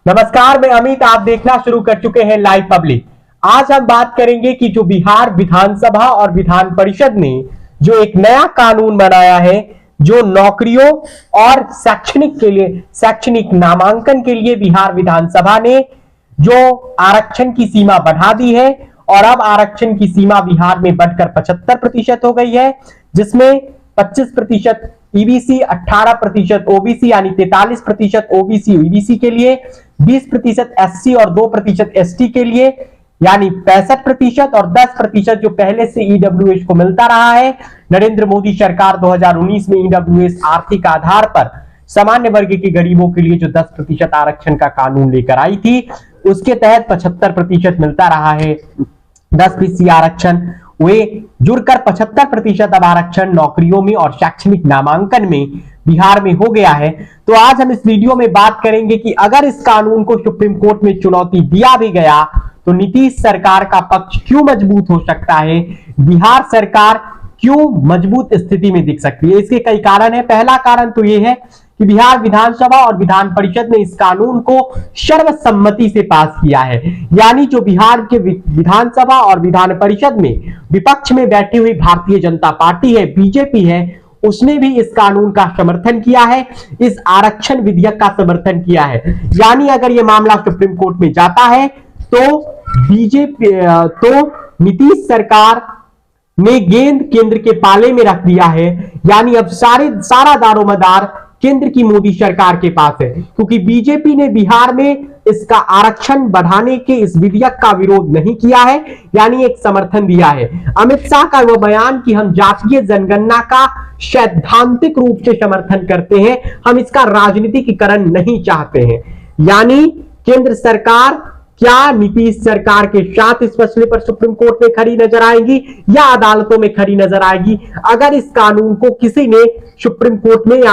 नमस्कार, मैं अमित। आप देखना शुरू कर चुके हैं लाइव पब्लिक। आज हम बात करेंगे कि जो बिहार विधानसभा और विधान परिषद ने जो एक नया कानून बनाया है, जो नौकरियों और शैक्षणिक नामांकन के लिए बिहार विधानसभा ने जो आरक्षण की सीमा बढ़ा दी है और अब आरक्षण की सीमा बिहार में बढ़कर 75% हो गई है, जिसमें 25% ईबीसी, 18% ओबीसी यानी 43% ओबीसी ईबीसी के लिए, 20% एससी और 2% एसटी के लिए यानी 65% और 10% जो पहले से ईडब्ल्यूएस को मिलता रहा है। नरेंद्र मोदी सरकार 2019 में ईडब्ल्यूएस आर्थिक आधार पर सामान्य वर्ग के गरीबों के लिए जो 10% आरक्षण का कानून लेकर आई थी, उसके तहत 75% मिलता रहा है 10% आरक्षण। वे जुड़कर 75% अब आरक्षण नौकरियों में और शैक्षणिक नामांकन में बिहार में हो गया है। तो आज हम इस वीडियो में बात करेंगे कि अगर इस कानून को सुप्रीम कोर्ट में चुनौती दिया भी गया तो नीतीश सरकार का पक्ष क्यों मजबूत हो सकता है, बिहार सरकार क्यों मजबूत स्थिति में दिख सकती है। इसके कई कारण है। पहला कारण तो यह है कि बिहार विधानसभा और विधान परिषद ने इस कानून को सर्वसम्मति से पास किया है, यानी जो बिहार के विधानसभा और विधान परिषद में विपक्ष में बैठी हुई भारतीय जनता पार्टी है, बीजेपी है, उसने भी इस कानून का समर्थन किया है, इस आरक्षण विधेयक का समर्थन किया है। यानी अगर यह मामला सुप्रीम कोर्ट में जाता है तो बीजेपी तो नीतीश सरकार ने गेंद केंद्र के पाले में रख दिया है, यानी अब सारा दारोमदार केंद्र की मोदी सरकार के पास है, क्योंकि बीजेपी ने बिहार में इसका आरक्षण बढ़ाने के इस विधेयक का विरोध नहीं किया है, यानी एक समर्थन दिया है। अमित शाह का वह बयान कि हम जातीय जनगणना का सैद्धांतिक रूप से समर्थन करते हैं, हम इसका राजनीतिकीकरण नहीं चाहते हैं। यानी केंद्र सरकार क्या नीतीश सरकार के साथ इस मसले पर सुप्रीम कोर्ट में खड़ी नजर आएगी या अदालतों में खड़ी नजर आएगी अगर इस कानून को किसी ने सुप्रीम कोर्ट में या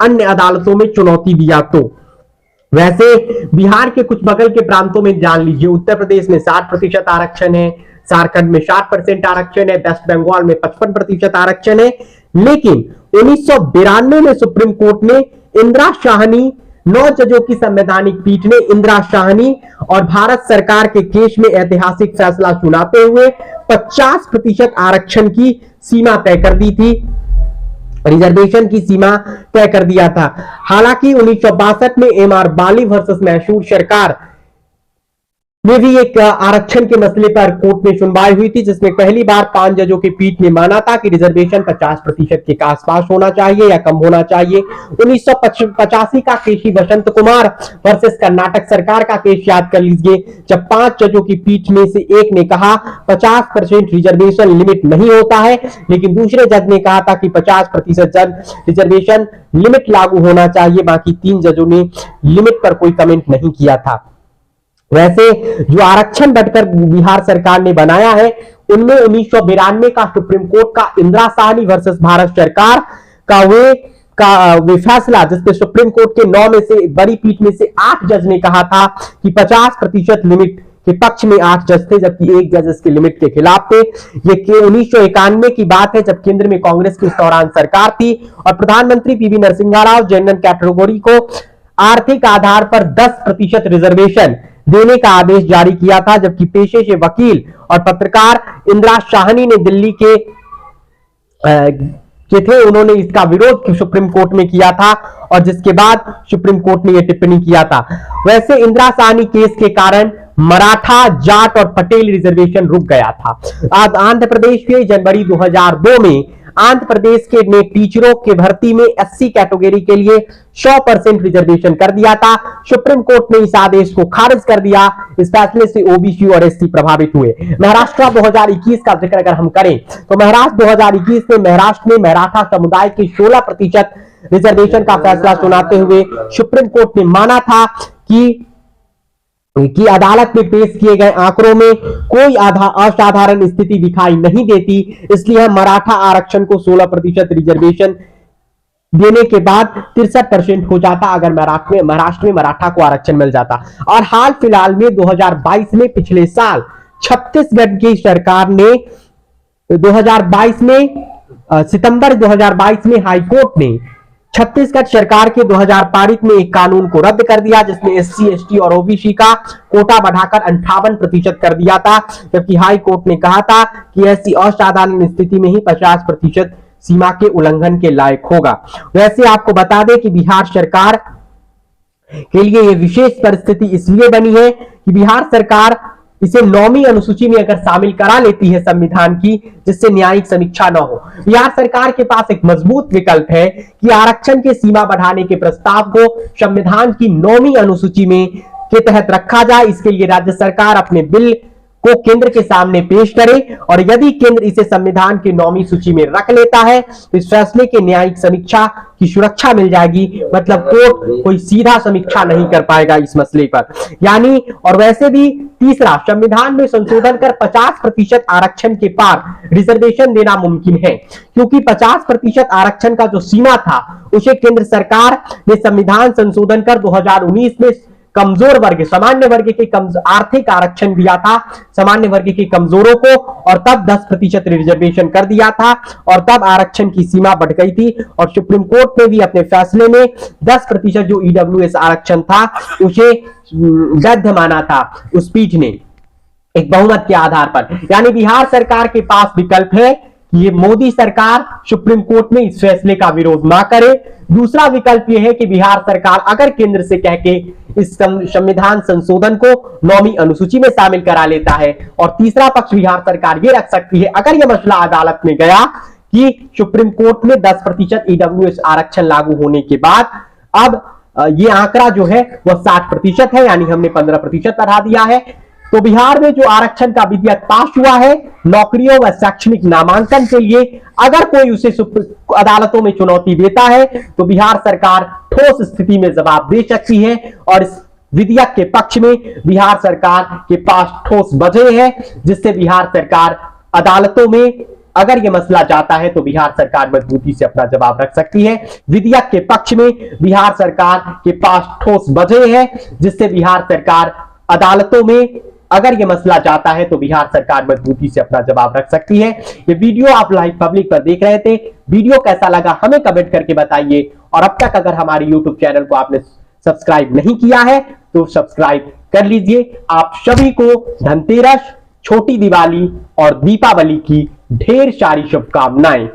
अन्य अदालतों में चुनौती दिया तो। वैसे बिहार के कुछ बगल के प्रांतों में जान लीजिए, उत्तर प्रदेश में 60% आरक्षण है, झारखंड में 60% आरक्षण है, वेस्ट बंगाल में 55% आरक्षण है। लेकिन 1992 में सुप्रीम कोर्ट ने इंदिरा शाहनी 9 जजों की संवैधानिक पीठ ने इंदिरा शाहनी और भारत सरकार के केस में ऐतिहासिक फैसला सुनाते हुए 50% आरक्षण की सीमा तय कर दी थी, रिजर्वेशन की सीमा तय कर दिया था। हालांकि 1962 में एमआर बाली वर्सेस मैसूर सरकार में भी एक आरक्षण के मसले पर कोर्ट में सुनवाई हुई थी, जिसमें पहली बार 5 जजों की पीठ ने माना था कि रिजर्वेशन 50% के आसपास होना चाहिए या कम होना चाहिए। 1985 का केसी वसंत कुमार वर्सेस कर्नाटक सरकार का केस याद कर लीजिए, जब 5 जजों की पीठ में से एक ने कहा 50% रिजर्वेशन लिमिट नहीं होता है, लेकिन दूसरे जज ने कहा था कि 50% रिजर्वेशन लिमिट लागू होना चाहिए। बाकी 3 जजों ने लिमिट पर कोई कमेंट नहीं किया था। वैसे जो आरक्षण बढ़कर बिहार सरकार ने बनाया है, उनमें 1992 का सुप्रीम कोर्ट का इंदिरा शाहनी वर्सेस भारत सरकार का वे फैसला, जिसपे सुप्रीम कोर्ट के 9 में से बड़ी पीठ में से 8 जज ने कहा था कि 50% लिमिट के पक्ष में 8 जज थे, जबकि 1 जज इसके लिमिट के खिलाफ थे। ये 1991 की बात है, जब केंद्र में कांग्रेस की इस दौरान सरकार थी और प्रधानमंत्री PV Narasimha Rao general category को आर्थिक आधार पर 10% रिजर्वेशन देने का आदेश जारी किया था, जबकि पेशे से वकील और पत्रकार इंदिरा शाहनी ने दिल्ली के थे, उन्होंने इसका विरोध सुप्रीम कोर्ट में किया था और जिसके बाद सुप्रीम कोर्ट ने यह टिप्पणी किया था। वैसे इंदिरा शाहनी केस के कारण मराठा, जाट और पटेल रिजर्वेशन रुक गया था। आज आंध्र प्रदेश के जनवरी 2002 में आंध्र प्रदेश के ने टीचरों के भर्ती में एससी कैटेगरी के लिए 100% रिजर्वेशन कर दिया था। सुप्रीम कोर्ट ने इस आदेश को खारिज कर दिया। इस फैसले से ओबीसी और एससी प्रभावित हुए। महाराष्ट्र 2021 का जिक्र अगर हम करें तो महाराष्ट्र 2021 में महाराष्ट्र में मराठा समुदाय के 16% रिजर्वेशन का फैसला सुनाते हुए सुप्रीम कोर्ट ने माना था कि अदालत में पेश किए गए आंकड़ों में कोई असाधारण स्थिति दिखाई नहीं देती, इसलिए हम मराठा आरक्षण को 16% रिजर्वेशन देने के बाद 63% हो जाता अगर महाराष्ट्र में मराठा को आरक्षण मिल जाता। और हाल फिलहाल में 2022 में पिछले साल छत्तीसगढ़ की सरकार ने 2022 में सितंबर 2022 में हाईकोर्ट ने छत्तीसगढ़ सरकार के 2000 पारित में एक कानून को रद्द कर दिया जिसमें एससी, एसटी और ओबीसी का कोटा बढ़ाकर 58% कर दिया था, जबकि हाई कोर्ट ने कहा था कि ऐसी असाधारण स्थिति में ही 50% सीमा के उल्लंघन के लायक होगा। वैसे आपको बता दें कि बिहार सरकार के लिए यह विशेष परिस्थिति इसलिए बनी है कि बिहार सरकार इसे 9वीं अनुसूची में अगर शामिल करा लेती है संविधान की, जिससे न्यायिक समीक्षा न हो। बिहार सरकार के पास एक मजबूत विकल्प है कि आरक्षण की सीमा बढ़ाने के प्रस्ताव को संविधान की 9वीं अनुसूची में के तहत रखा जाए। इसके लिए राज्य सरकार अपने बिल को केंद्र के सामने पेश करे और यदि केंद्र इसे संविधान की 9वीं सूची में रख लेता है तो इस फैसले के न्यायिक समीक्षा की सुरक्षा मिल जाएगी। मतलब कोर्ट कोई सीधा समीक्षा नहीं कर पाएगा इस मसले पर। यानी और वैसे भी तीसरा, संविधान में संशोधन कर 50% आरक्षण के पार रिजर्वेशन देना मुमकिन है, क्योंकि 50% आरक्षण का जो सीमा था उसे केंद्र सरकार ने संविधान संशोधन कर 2019 में कमजोर वर्ग, सामान्य वर्ग के आर्थिक आरक्षण दिया था सामान्य वर्ग के कमजोरों को, और तब 10% रिजर्वेशन कर दिया था और तब आरक्षण की सीमा बढ़ गई थी। और सुप्रीम कोर्ट ने भी अपने फैसले में 10% जो ईडब्ल्यूएस आरक्षण था उसे वैध माना था उस पीठ ने एक बहुमत के आधार पर। यानी बिहार सरकार के पास विकल्प है कि ये मोदी सरकार सुप्रीम कोर्ट में इस फैसले का विरोध ना करे। दूसरा विकल्प यह है कि बिहार सरकार अगर केंद्र से कह के इस संविधान संशोधन को 9वीं अनुसूची में शामिल करा लेता है। और तीसरा पक्ष बिहार सरकार ये रख सकती है, अगर यह मसला अदालत में गया कि सुप्रीम कोर्ट में 10% ईडब्ल्यूएस आरक्षण लागू होने के बाद अब ये आंकड़ा जो है वह 60% है, यानी हमने 15% बढ़ा दिया है, तो बिहार में जो आरक्षण का विधेयक पास हुआ है नौकरियों व शैक्षणिक नामांकन के लिए, अगर कोई उसे अदालतों में चुनौती देता है तो बिहार सरकार ठोस स्थिति में जवाब दे सकती है। और इस विधेयक के पक्ष में बिहार सरकार के पास ठोस वजह है, जिससे बिहार सरकार अदालतों में अगर यह मसला जाता है तो बिहार सरकार मजबूती से अपना जवाब रख सकती है। विधेयक के पक्ष में बिहार सरकार के पास ठोस वजह है, जिससे बिहार सरकार अदालतों में अगर यह मसला जाता है तो बिहार सरकार मजबूती से अपना जवाब रख सकती है। ये वीडियो आप लाइव पब्लिक पर देख रहे थे, वीडियो कैसा लगा हमें कमेंट करके बताइए। और अब तक अगर हमारे YouTube चैनल को आपने सब्सक्राइब नहीं किया है तो सब्सक्राइब कर लीजिए। आप सभी को धनतेरस, छोटी दिवाली और दीपावली की ढेर सारी शुभकामनाएं।